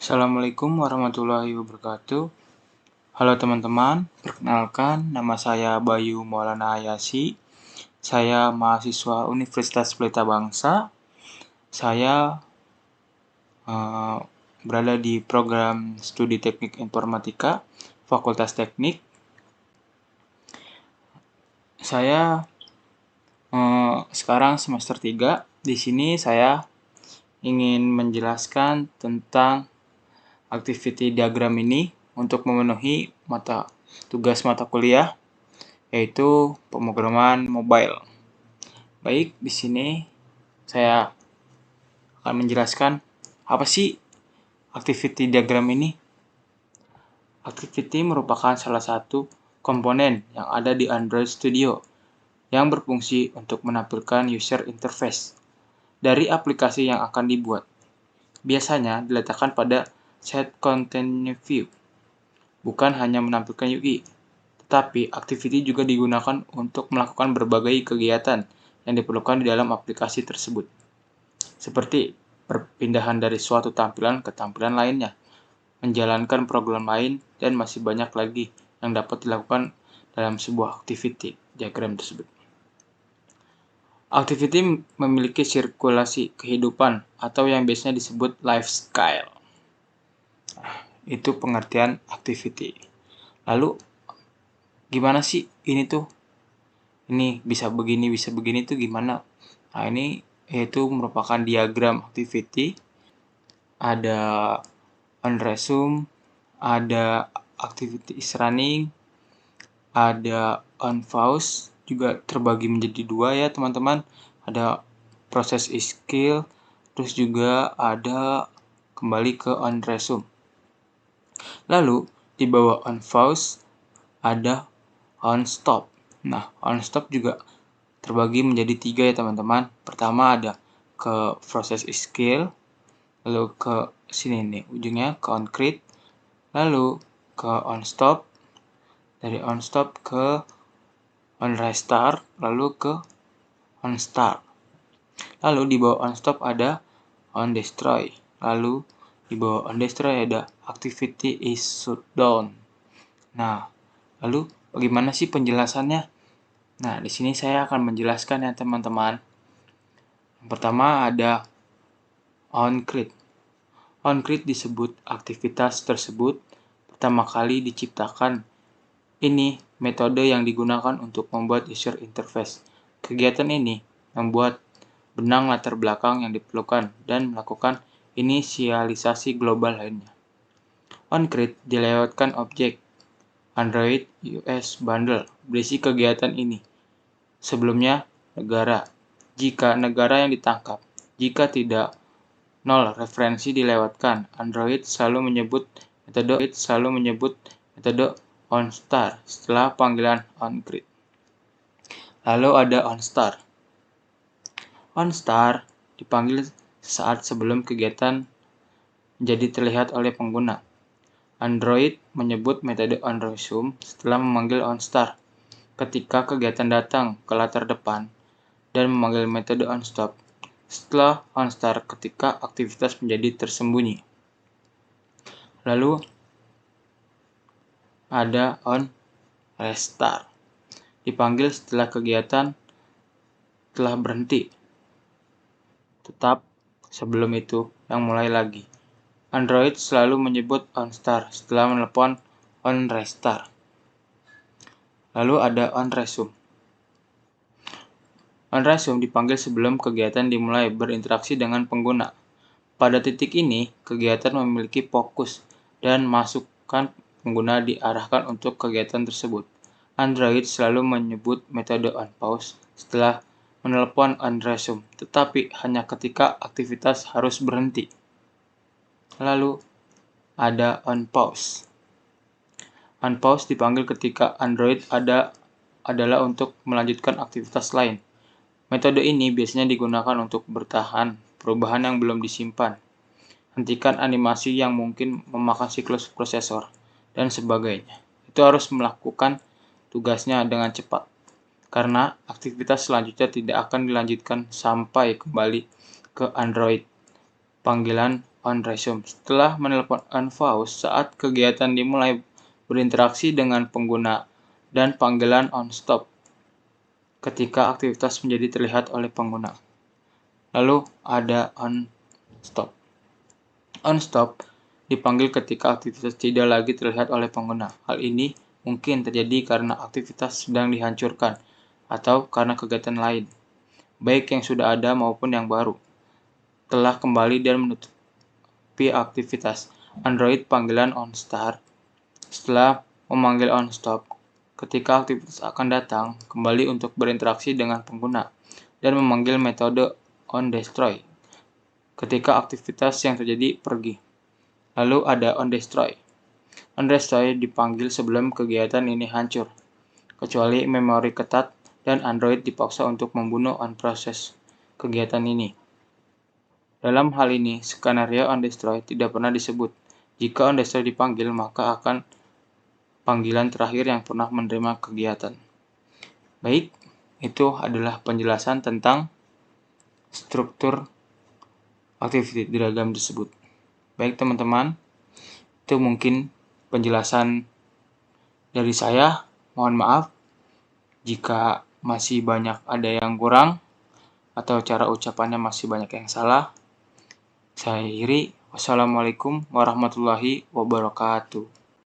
Assalamualaikum warahmatullahi wabarakatuh. Halo teman-teman, perkenalkan nama saya Bayu Maulana Ayasi. Saya mahasiswa Universitas Pelita Bangsa. Saya berada di program studi teknik informatika, Fakultas Teknik. Saya sekarang semester 3. Di sini saya ingin menjelaskan tentang activity diagram ini untuk memenuhi tugas mata kuliah, yaitu pemrograman mobile. Baik, di sini saya akan menjelaskan apa sih activity diagram ini. Activity merupakan salah satu komponen yang ada di Android Studio yang berfungsi untuk menampilkan user interface dari aplikasi yang akan dibuat. Biasanya diletakkan pada set content view, bukan hanya menampilkan UI, tetapi activity juga digunakan untuk melakukan berbagai kegiatan yang diperlukan di dalam aplikasi tersebut, seperti perpindahan dari suatu tampilan ke tampilan lainnya, menjalankan program lain, dan masih banyak lagi yang dapat dilakukan dalam sebuah activity diagram tersebut. Activity memiliki sirkulasi kehidupan atau yang biasanya disebut lifestyle. Itu pengertian activity. Lalu, gimana sih ini tuh? Ini bisa begini tuh gimana? Nah, ini yaitu merupakan diagram activity. Ada on resume, ada activity is running, ada on pause, juga terbagi menjadi dua ya teman-teman. Ada proses is skill, terus juga ada kembali ke on resume. Lalu di bawah on pause ada on stop. Nah, on stop juga terbagi menjadi 3 ya teman-teman. Pertama ada ke proses is skill, lalu ke sini nih ujungnya ke on create, lalu ke on stop, dari on stop ke on restart, lalu ke on start. Lalu di bawah on stop ada on destroy, lalu di bawah on destroy ada activity is shut down. Nah, lalu bagaimana sih penjelasannya? Nah, di sini saya akan menjelaskan ya teman-teman. Yang pertama ada on create. On create disebut aktivitas tersebut pertama kali diciptakan. Ini metode yang digunakan untuk membuat user interface. Kegiatan ini membuat benang latar belakang yang diperlukan dan melakukan inisialisasi global lainnya. On create dilewatkan objek Android US bundle berisi kegiatan ini. Sebelumnya negara. Jika negara yang ditangkap, jika tidak, 0 referensi dilewatkan. Android selalu menyebut metode onStar setelah panggilan onCreate. Lalu ada onStar. OnStar dipanggil saat sebelum kegiatan menjadi terlihat oleh pengguna. Android menyebut metode onResume setelah memanggil onStar ketika kegiatan datang ke latar depan dan memanggil metode onStop setelah onStar ketika aktivitas menjadi tersembunyi. Lalu ada onRestart. Dipanggil setelah kegiatan telah berhenti. Tetap sebelum itu yang mulai lagi. Android selalu menyebut onStart setelah menelepon onRestart. Lalu ada onResume. OnResume dipanggil sebelum kegiatan dimulai berinteraksi dengan pengguna. Pada titik ini, kegiatan memiliki fokus dan masukan pengguna diarahkan untuk kegiatan tersebut. Android selalu menyebut metode onPause setelah menelepon onResume, tetapi hanya ketika aktivitas harus berhenti. Lalu ada onPause. OnPause dipanggil ketika Android adalah untuk melanjutkan aktivitas lain. Metode ini biasanya digunakan untuk bertahan perubahan yang belum disimpan, hentikan animasi yang mungkin memakan siklus prosesor, dan sebagainya. Itu harus melakukan tugasnya dengan cepat, karena aktivitas selanjutnya tidak akan dilanjutkan sampai kembali ke Android panggilan on resume. Setelah menelpon on pause saat kegiatan dimulai, berinteraksi dengan pengguna, dan panggilan on stop ketika aktivitas menjadi terlihat oleh pengguna. Lalu ada on stop. On stop dipanggil ketika aktivitas tidak lagi terlihat oleh pengguna. Hal ini mungkin terjadi karena aktivitas sedang dihancurkan atau karena kegiatan lain, baik yang sudah ada maupun yang baru, telah kembali dan menutupi aktivitas. Android panggilan on start setelah memanggil on stop ketika aktivitas akan datang kembali untuk berinteraksi dengan pengguna, dan memanggil metode on destroy ketika aktivitas yang terjadi pergi. Lalu ada on destroy. On destroy dipanggil sebelum kegiatan ini hancur, kecuali memori ketat dan Android dipaksa untuk membunuh on proses kegiatan ini. Dalam hal ini, skenario on destroy tidak pernah disebut. Jika on destroy dipanggil, maka akan panggilan terakhir yang pernah menerima kegiatan. Baik, itu adalah penjelasan tentang struktur activity diagram tersebut. Baik teman-teman, itu mungkin penjelasan dari saya. Mohon maaf jika masih banyak ada yang kurang atau cara ucapannya masih banyak yang salah. Saya akhiri. Wassalamualaikum warahmatullahi wabarakatuh.